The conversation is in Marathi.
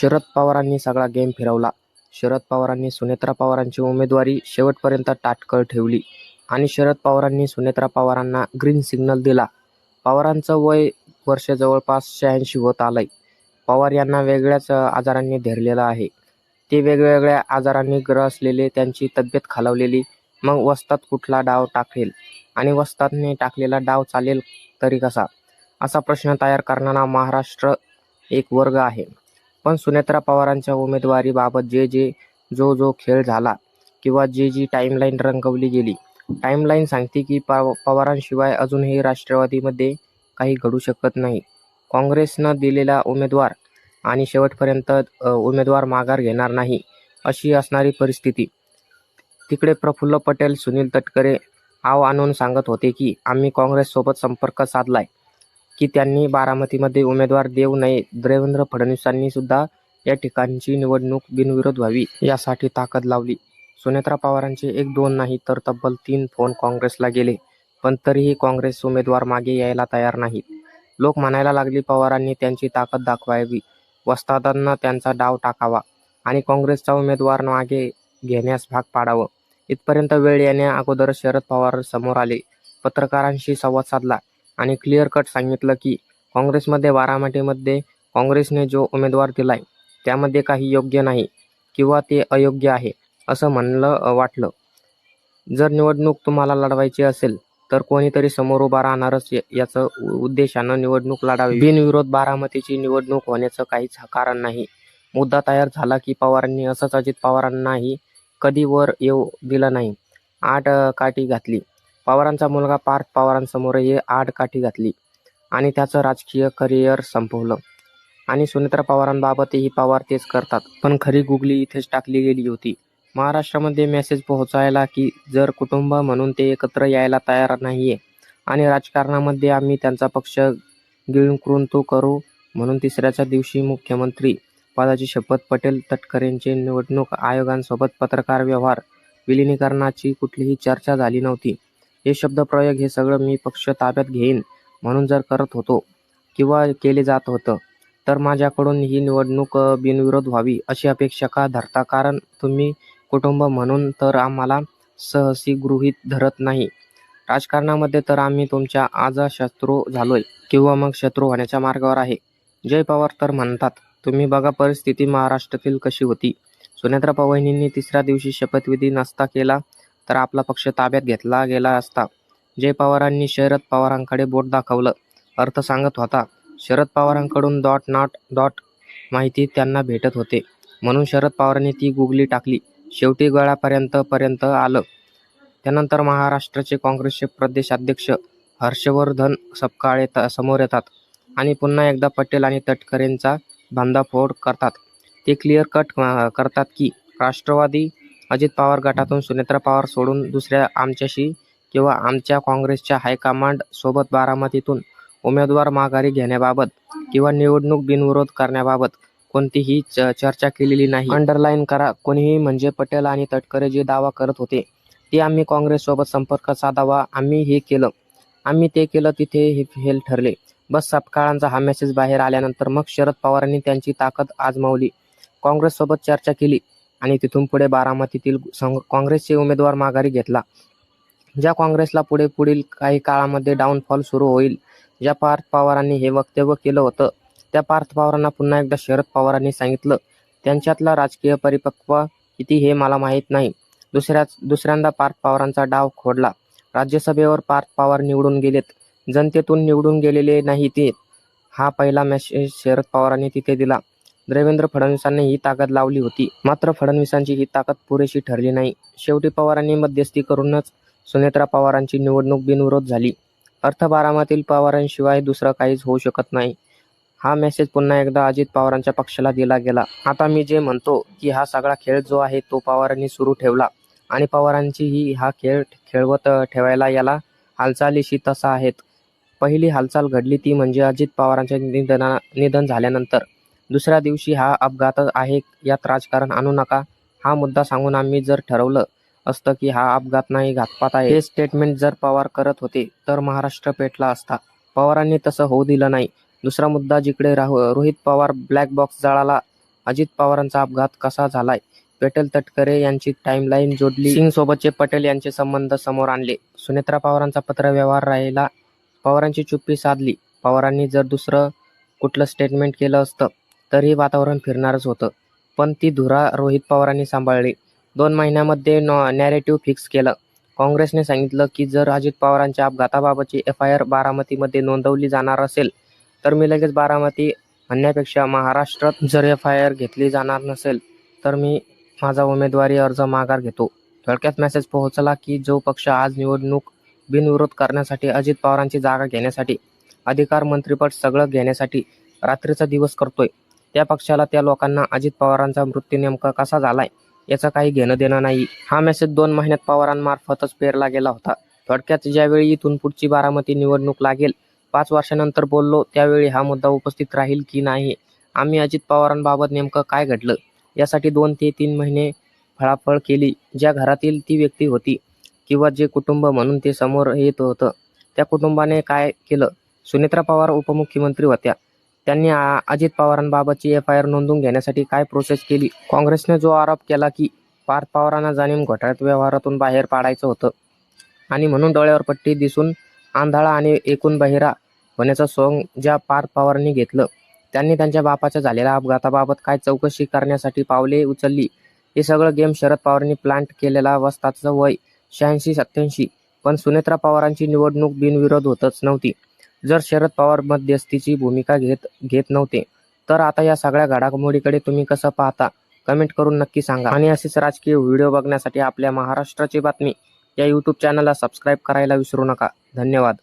शरद पवारांनी सगळा गेम फिरवला. शरद पवारांनी सुनेत्रा पवारांची उमेदवारी शेवटपर्यंत ताटकळ ठेवली आणि शरद पवारांनी सुनेत्रा पवारांना ग्रीन सिग्नल दिला. पवारांचं वय वर्ष जवळपास 86 होत आलंय. पवार यांना वेगळ्याच आजारांनी घेरलेलं आहे. ते वेगवेगळ्या आजारांनी ग्रसलेले, त्यांची तब्येत खालावलेली. मग वस्ताद कुठला डाव टाकेल आणि वस्तादने टाकलेला डाव चालेल तरी कसा, असा प्रश्न तयार करणारा महाराष्ट्र एक वर्ग आहे. पण सुनेत्रा पवारांच्या उमेदवारीबाबत जो खेळ झाला किंवा जी टाईमलाईन रंगवली गेली, टाईमलाईन सांगते की पवारांशिवाय अजूनही राष्ट्रवादीमध्ये काही घडू शकत नाही. काँग्रेसनं दिलेला उमेदवार आणि शेवटपर्यंत उमेदवार माघार घेणार नाही, अशी असणारी परिस्थिती. तिकडे प्रफुल्ल पटेल, सुनील तटकरे आव आणून सांगत होते की आम्ही काँग्रेससोबत संपर्क साधलाय की त्यांनी बारामतीमध्ये उमेदवार देऊ नये. देवेंद्र फडणवीसांनी सुद्धा या ठिकाणची निवडणूक बिनविरोध व्हावी यासाठी ताकद लावली. सुनेत्रा पवारांचे 1-2 नाही तर तब्बल 3 फोन काँग्रेसला गेले, पण तरीही काँग्रेस उमेदवार मागे यायला तयार नाहीत. लोक म्हणायला लागले पवारांनी त्यांची ताकद दाखवावी, वस्तादांना त्यांचा डाव टाकावा आणि काँग्रेसचा उमेदवार मागे घेण्यास भाग पाडावं. इथपर्यंत वेळ येण्या अगोदर शरद पवार समोर आले, पत्रकारांशी संवाद साधला आणि क्लिअर कट सांगितलं की काँग्रेसमध्ये बारामतीमध्ये काँग्रेसने जो उमेदवार दिलाय त्यामध्ये काही योग्य नाही किंवा ते अयोग्य आहे असं म्हणलं वाटलं. जर निवडणूक तुम्हाला लढवायची असेल तर कोणीतरी समोर उभा राहणारच याचं उद्देशानं निवडणूक लढावी. बिनविरोध बारामतीची निवडणूक होण्याचं काहीच कारण नाही. मुद्दा तयार झाला की पवारांनी असंच अजित पवारांनाही कधी वर येऊ दिलं नाही. आड काठी घातली. पवारांचा मुलगा पार्थ पवारांसमोरही आड काठी घातली आणि त्याचं राजकीय करिअर संपवलं. आणि सुनेत्रा पवारांबाबतही पवार तेच करतात. पण खरी गुगली इथेच टाकली गेली होती. महाराष्ट्रामध्ये मेसेज पोहोचायला की जर कुटुंब म्हणून ते एकत्र यायला तयार नाहीये आणि राजकारणामध्ये आम्ही त्यांचा पक्ष गिळंकृत करू म्हणून तिसऱ्याच्या दिवशी मुख्यमंत्री पदाची शपथ. पटेल तटकरेंचे निवडणूक आयोगासोबत पत्रकार व्यवहार विलिनीकरणाची कुठलीही चर्चा झाली नव्हती. हे शब्दप्रयोग हे सगळं मी पक्ष ताब्यात घेईन म्हणून जर करत होतो किंवा केले जात होतं तर माझ्याकडून ही निवडणूक बिनविरोध व्हावी अशी अपेक्षा का धरता? कारण तुम्ही कुटुंब म्हणून तर आम्हाला सहसी गृहीत धरत नाही. राजकारणामध्ये तर आम्ही तुमच्या आज शत्रू झालोय किंवा मग शत्रू होण्याच्या मार्गावर आहे. जय पवार तर म्हणतात. तुम्ही बघा परिस्थिती महाराष्ट्रातील कशी होती. सुनेत्रा पवारांनी तिसऱ्या दिवशी शपथविधी नसता केला तर आपला पक्ष ताब्यात घेतला गेला असता. जय पवारांनी शरद पवारांकडे बोट दाखवलं. अर्थ सांगत होता. शरद पवारांकडून डॉट माहिती त्यांना भेटत होते म्हणून शरद पवारांनी ती गुगली टाकली. शेवटी गळ्यापर्यंत आलं. त्यानंतर महाराष्ट्राचे काँग्रेसचे प्रदेशाध्यक्ष हर्षवर्धन सपकाळे समोर येतात आणि पुन्हा एकदा पटेल आणि तटकरेंचा भांडाफोड करतात. ते क्लिअर कट करतात की राष्ट्रवादी अजित पवार गटातून सुनेत्रा पवार सोडून दुसऱ्या आमच्याशी किंवा आमच्या काँग्रेसच्या हायकमांड सोबत बारामतीतून उमेदवार माघारी घेण्याबाबत किंवा निवडणूक बिनविरोध करण्याबाबत कोणतीही चर्चा केलेली नाही. अंडरलाईन करा. कोणीही म्हणजे पटेल आणि तटकरे जे दावा करत होते ते आम्ही काँग्रेससोबत संपर्क साधावा, आम्ही हे केलं, आम्ही ते केलं, तिथे हे फेल ठरले. बस सपकाळांचा हा मेसेज बाहेर आल्यानंतर मग शरद पवारांनी त्यांची ताकद आजमावली, काँग्रेससोबत चर्चा केली आणि तिथून पुढे बारामतीतील काँग्रेसचे उमेदवार माघारी घेतला. ज्या काँग्रेसला पुढील काही काळामध्ये डाऊनफॉल सुरू होईल, ज्या पार्थ पवारांनी हे वक्तव्य केलं होतं त्या पार्थ पवारांना पुन्हा एकदा शरद पवारांनी सांगितलं. त्यांच्यातला राजकीय परिपक्व किती हे मला माहीत नाही. दुसऱ्यांदा पार्थ पवारांचा डाव खोडला. राज्यसभेवर पार्थ पवार निवडून गेलेत, जनतेतून निवडून गेलेले नाही ते. हा पहिला मेसेज शरद पवारांनी तिथे दिला. देवेंद्र फडणवीसांनी ही ताकद लावली होती, मात्र फडणवीसांची ही ताकद पुरेशी ठरली नाही. शेवटी पवारांनी मध्यस्थी करूनच सुनेत्रा पवारांची निवडणूक बिनविरोध झाली. अर्थ बारामतीतील पवारांशिवाय दुसरं काहीच होऊ शकत नाही. हा मेसेज पुन्हा एकदा अजित पवारांच्या पक्षाला दिला गेला. आता मी जे म्हणतो की हा सगळा खेळ जो आहे तो पवारांनी सुरू ठेवला आणि पवारांचीही हा खेळ खेळवत ठेवायला याला हालचालीशी तसा आहेत. पहिली हालचाल घडली ती म्हणजे अजित पवारांचे निधन झाल्यानंतर दुसऱ्या दिवशी हा अपघात आहे, यात राजकारण आणू नका हा मुद्दा सांगून आम्ही जर ठरवलं असतं की हा अपघात नाही घातपात आहे, हे स्टेटमेंट जर पवार करत होते तर महाराष्ट्र पेटला असता. पवारांनी तसं होऊ दिलं नाही. दुसरा मुद्दा जिकडे रोहित पवार ब्लॅक बॉक्स जळाला अजित पवारांचा अपघात कसा झालाय, पेटल तटकरे यांची टाइमलाईन जोडली, सिंगसोबतचे पटेल यांचे संबंध समोर आणले, सुनेत्रा पवारांचा पत्रव्यवहार राहिला, पवारांची चुप्पी साधली. पवारांनी जर दुसरं कुठलं स्टेटमेंट केलं असतं तरी वातावरण फिरणारच होतं, पण ती धुरा रोहित पवारांनी सांभाळली. 2 महिन्यांमध्ये नॅरेटिव्ह फिक्स केलं. काँग्रेसने सांगितलं की जर अजित पवारांच्या अपघाताबाबतची FIR बारामतीमध्ये नोंदवली जाणार असेल तर मी लगेच बारामती म्हणण्यापेक्षा महाराष्ट्रात जर FIR घेतली जाणार नसेल तर मी माझा उमेदवारी अर्ज माघार घेतो. थोडक्यात मेसेज पोहोचला की जो पक्ष आज निवडणूक बिनविरोध करण्यासाठी, अजित पवारांची जागा घेण्यासाठी, अधिकार, मंत्रिपद सगळं घेण्यासाठी रात्रीचा दिवस करतोय, त्या पक्षाला, त्या लोकांना अजित पवारांचा मृत्यू नेमका कसा झालाय याचं काही घेणं देणं नाही. हा मेसेज 2 महिन्यात पवारांमार्फतच पेरला गेला होता. थोडक्यात ज्यावेळी इथून पुढची बारामती निवडणूक लागेल, 5 वर्षानंतर बोललो त्यावेळी हा मुद्दा उपस्थित राहील की नाही, आम्ही अजित पवारांबाबत नेमकं काय घडलं यासाठी 2 ते 3 महिने फळाफळ केली. ज्या घरातील ती व्यक्ती होती किंवा जे कुटुंब म्हणून ते समोर येत होतं, त्या कुटुंबाने काय केलं? सुनेत्रा पवार उपमुख्यमंत्री होत्या, त्यांनी अजित पवारांबाबतची FIR नोंदवून घेण्यासाठी काय प्रोसेस केली? काँग्रेसने जो आरोप केला की पार्थ पवारांना जाणीव घोटाळ्यात व्यवहारातून बाहेर पाडायचं होतं आणि म्हणून डोळ्यावर पट्टी दिसून आंधळा आणि एकूण बहिरा होण्याचं सोंग ज्या पार्थ पवारांनी घेतलं, त्यांनी त्यांच्या बापाच्या झालेल्या अपघाताबाबत काय चौकशी करण्यासाठी पावले उचलली, हे सगळं गेम शरद पवारांनी प्लांट केलेला. वस्ताचं वय 86-87, पण सुनेत्रा पवारांची निवडणूक बिनविरोध होतच नव्हती. जर शरद पवार मध्यस्थीची भूमिका घेत नव्हते तर आता या सगळ्या घडामोडीकडे तुम्ही कसं पाहता, कमेंट करून नक्की सांगा. आणि असेच राजकीय व्हिडिओ बघण्यासाठी आपल्या महाराष्ट्राची बातमी या YouTube चॅनलला सबस्क्राईब करायला विसरू नका. धन्यवाद.